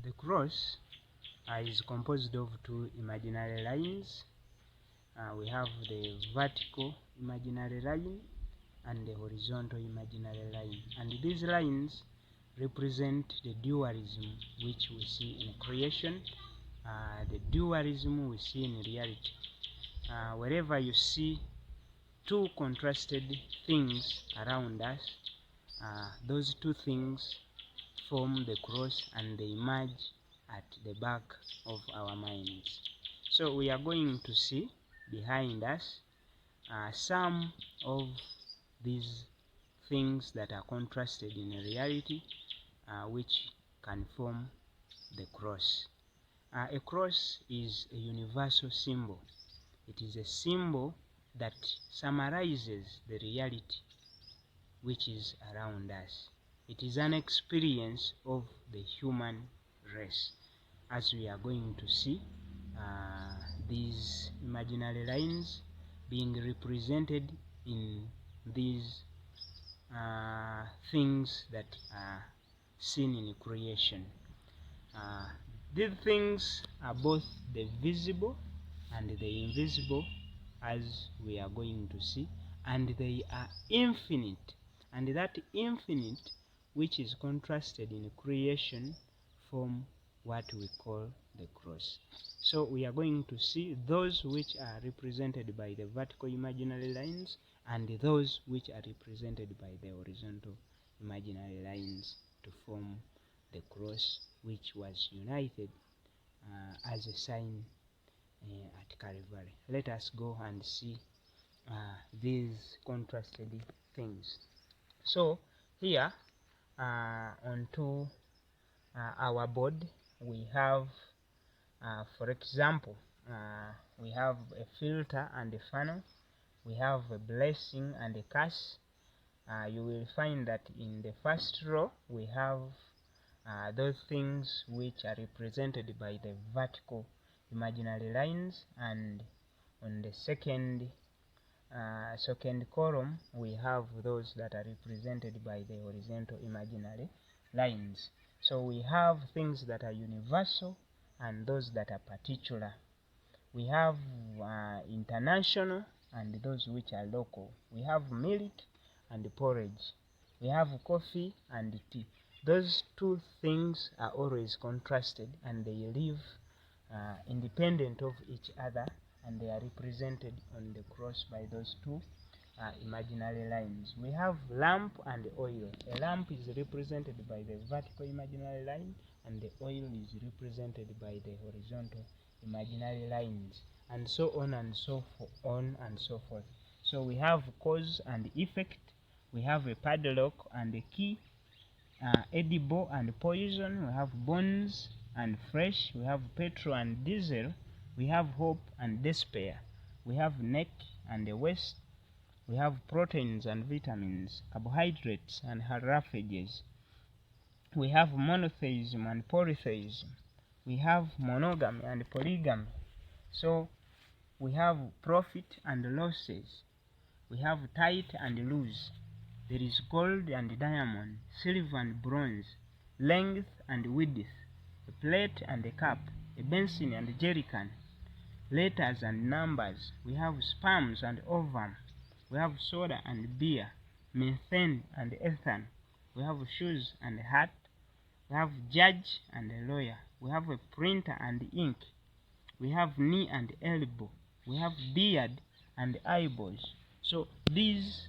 The cross is composed of two imaginary lines. We have the vertical imaginary line and the horizontal imaginary line, and these lines represent the dualism which we see in creation, the dualism we see in reality. Wherever you see two contrasted things around us, those two things form the cross and they emerge at the back of our minds. So we are going to see behind us some of these things that are contrasted in reality, which can form the cross. A cross is a universal symbol. It is a symbol that summarizes the reality which is around us. It is an experience of the human race. As we are going to see, these imaginary lines being represented in these things that are seen in creation. These things are both the visible and the invisible, as we are going to see, and they are infinite, and that infinite which is contrasted in creation form what we call the cross. So we are going to see those which are represented by the vertical imaginary lines and those which are represented by the horizontal imaginary lines to form the cross, which was united as a sign at Calvary. Let us go and see these contrasted things. So here onto our board we have, for example, we have a filter and a funnel. We have a blessing and a curse. You will find that in the first row we have those things which are represented by the vertical imaginary lines, and on the second column we have those that are represented by the horizontal imaginary lines. So we have things that are universal and those that are particular. We have international and those which are local. We have milk and porridge. We have coffee and tea. Those two things are always contrasted and they live independent of each other, and they are represented on the cross by those two imaginary lines. We have lamp and oil. A lamp is represented by the vertical imaginary line and the oil is represented by the horizontal imaginary lines, and so on and so forth. So we have cause and effect. We have a padlock and a key, edible and poison. We have bones and flesh. We have petrol and diesel. We have hope and despair. We have neck and the waist. We have proteins and vitamins, carbohydrates and hydrophages. We have monotheism and polytheism. We have monogamy and polygamy. So we have profit and losses. We have tight and loose. There is gold and diamond, silver and bronze, length and width, a plate and a cup, a basin and a jerrycan, letters and numbers. We have sperms and ovum. We have soda and beer, methane and ethane. We have shoes and hat. We have judge and a lawyer. We have a printer and ink. We have knee and elbow. We have beard and eyeballs. So these